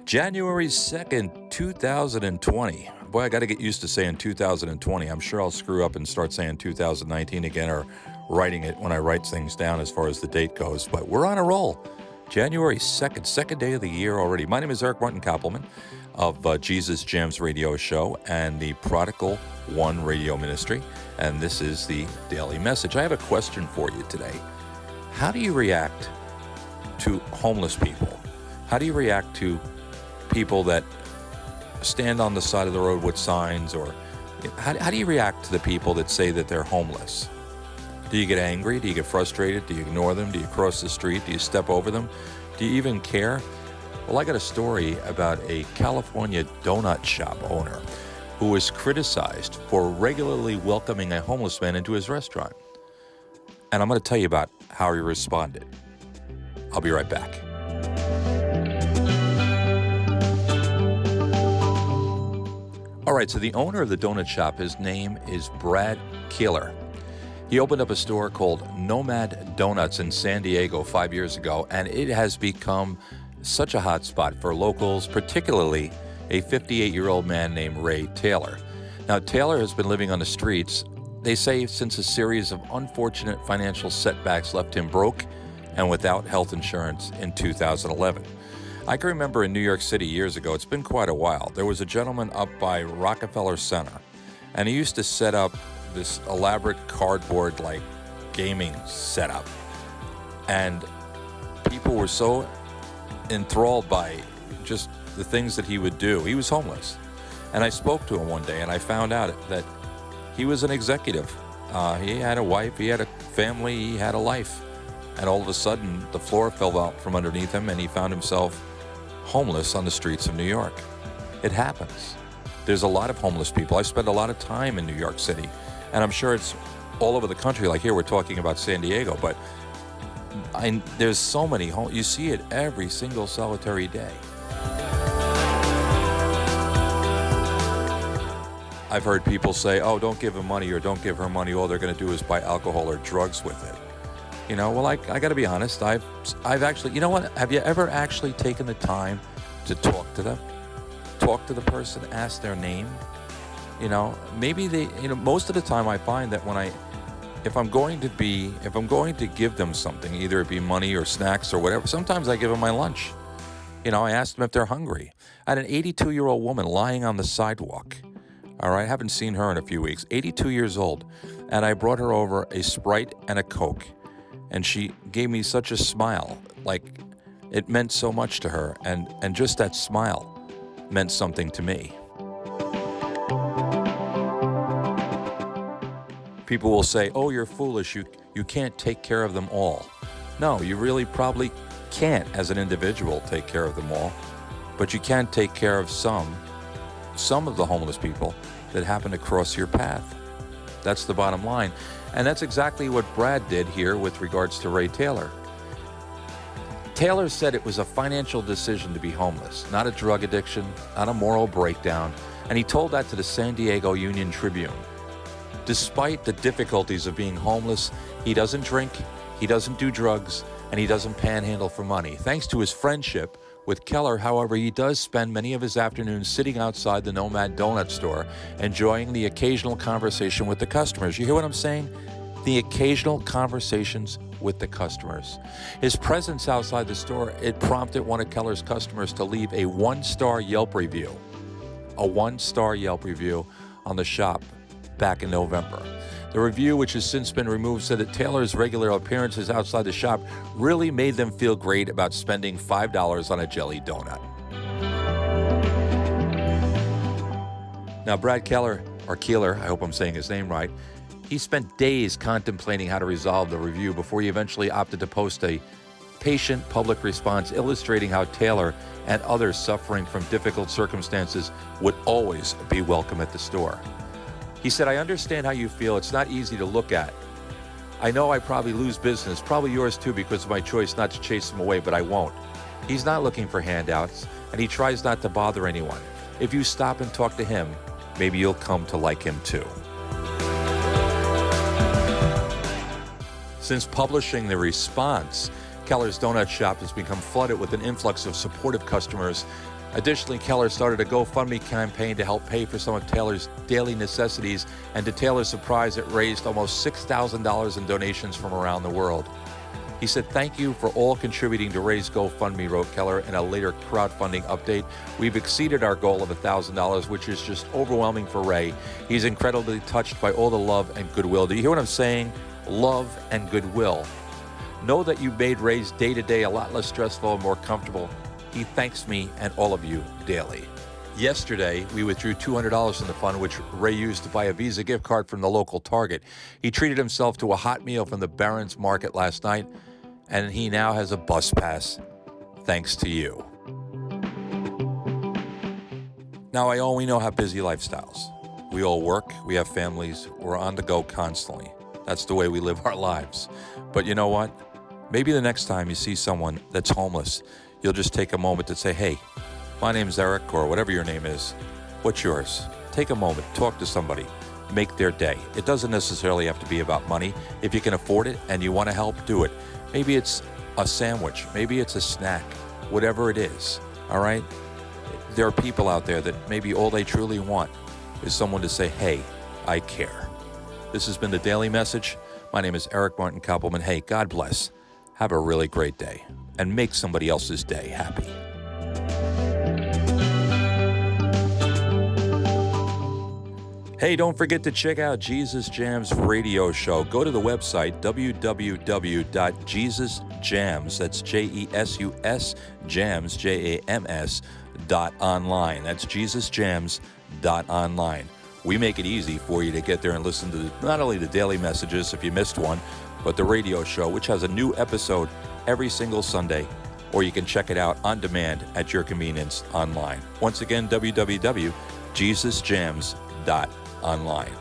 January 2nd, 2020. Boy, I got to get used to saying 2020. I'm sure I'll screw up and start saying 2019 again or writing it when I write things down as far as the date goes. But we're on a roll. January 2nd, second day of the year already. My name is Eric Martin Koppelman of Jesus Jams Radio Show and the Prodigal One Radio Ministry. And this is the Daily Message. I have a question for you today. How do you react to homeless people? How do you react to people that stand on the side of the road with signs? Or how do you react to the people that say that they're homeless? Do you get angry? Do you get frustrated? Do you ignore them? Do you cross the street? Do you step over them? Do you even care? Well, I got a story about a California donut shop owner who was criticized for regularly welcoming a homeless man into his restaurant. And I'm going to tell you about how he responded. I'll be right back. All right, so the owner of the donut shop, his name is Brad Keeler. He opened up a store called Nomad Donuts in San Diego 5 years ago, and it has become such a hot spot for locals, particularly a 58-year-old man named Ray Taylor. Now, Taylor has been living on the streets, they say, since a series of unfortunate financial setbacks left him broke and without health insurance in 2011. I can remember in New York City years ago, it's been quite a while, there was a gentleman up by Rockefeller Center, and he used to set up this elaborate cardboard-like gaming setup. And people were so enthralled by just the things that he would do. He was homeless. And I spoke to him one day, and I found out that he was an executive. He had a wife, he had a family, he had a life. And all of a sudden, the floor fell out from underneath him, and he found himself homeless on the streets of New York. It happens. There's a lot of homeless people. I spend a lot of time in New York City, and I'm sure it's all over the country. Like here, we're talking about San Diego, but there's so many. You see it every single solitary day. I've heard people say, oh, don't give him money or don't give her money. All they're going to do is buy alcohol or drugs with it. You know, well, I got to be honest. I've actually, you know what? Have you ever actually taken the time to talk to them? Talk to the person, ask their name? You know, maybe most of the time I find that if I'm going to give them something, either it be money or snacks or whatever, sometimes I give them my lunch. You know, I ask them if they're hungry. I had an 82-year-old woman lying on the sidewalk. All right, I haven't seen her in a few weeks, 82 years old. And I brought her over a Sprite and a Coke. And she gave me such a smile, like it meant so much to her. And just that smile meant something to me. People will say, oh, you're foolish, you can't take care of them all. No, you really probably can't as an individual take care of them all, but you can take care of some of the homeless people that happen to cross your path. That's the bottom line. And that's exactly what Brad did here with regards to Ray Taylor. Taylor said it was a financial decision to be homeless, not a drug addiction, not a moral breakdown, and he told that to the San Diego Union Tribune. Despite the difficulties of being homeless, he doesn't drink, he doesn't do drugs, and he doesn't panhandle for money. Thanks to his friendship with Keller, however, he does spend many of his afternoons sitting outside the Nomad Donut store, enjoying the occasional conversation with the customers. You hear what I'm saying? The occasional conversations with the customers. His presence outside the store, it prompted one of Keller's customers to leave a one-star Yelp review. A one-star Yelp review on the shop back in November. The review, which has since been removed, said that Taylor's regular appearances outside the shop really made them feel great about spending $5 on a jelly donut. Now, Brad Keeler, I hope I'm saying his name right, he spent days contemplating how to resolve the review before he eventually opted to post a patient public response illustrating how Taylor and others suffering from difficult circumstances would always be welcome at the store. He said, I understand how you feel. It's not easy to look at. I know I probably lose business, probably yours too, because of my choice not to chase him away, but I won't. He's not looking for handouts, and he tries not to bother anyone. If you stop and talk to him, maybe you'll come to like him too. Since publishing the response, Keller's Donut Shop has become flooded with an influx of supportive customers Additionally, Keller started a GoFundMe campaign to help pay for some of Taylor's daily necessities, and to Taylor's surprise, it raised almost $6,000 in donations from around the world. He said, "Thank you for all contributing to raise GoFundMe," wrote Keller in a later crowdfunding update. "We've exceeded our goal of $1,000, which is just overwhelming for Ray. He's incredibly touched by all the love and goodwill." Do you hear what I'm saying? Love and goodwill. Know that you made Ray's day-to-day a lot less stressful and more comfortable. He thanks me and all of you daily. Yesterday, we withdrew $200 from the fund, which Ray used to buy a Visa gift card from the local Target. He treated himself to a hot meal from the Barron's Market last night, and he now has a bus pass, thanks to you. Now, we know have busy lifestyles. We all work, we have families, we're on the go constantly. That's the way we live our lives. But you know what? Maybe the next time you see someone that's homeless, you'll just take a moment to say, "Hey, my name's Eric," or whatever your name is. What's yours? Take a moment, talk to somebody, make their day. It doesn't necessarily have to be about money. If you can afford it and you want to help, do it. Maybe it's a sandwich, maybe it's a snack, whatever it is, all right? There are people out there that maybe all they truly want is someone to say, "Hey, I care." This has been the Daily Message. My name is Eric Martin Koppelman. Hey, God bless. Have a really great day, and make somebody else's day happy. Hey, don't forget to check out Jesus Jams radio show. Go to the website, www.jesusjams, that's JESUS, jams, JAMS, .online. That's jesusjams.online. We make it easy for you to get there and listen to not only the daily messages, if you missed one, but the radio show, which has a new episode every single Sunday, or you can check it out on demand at your convenience online. Once again, www.jesusjams.online.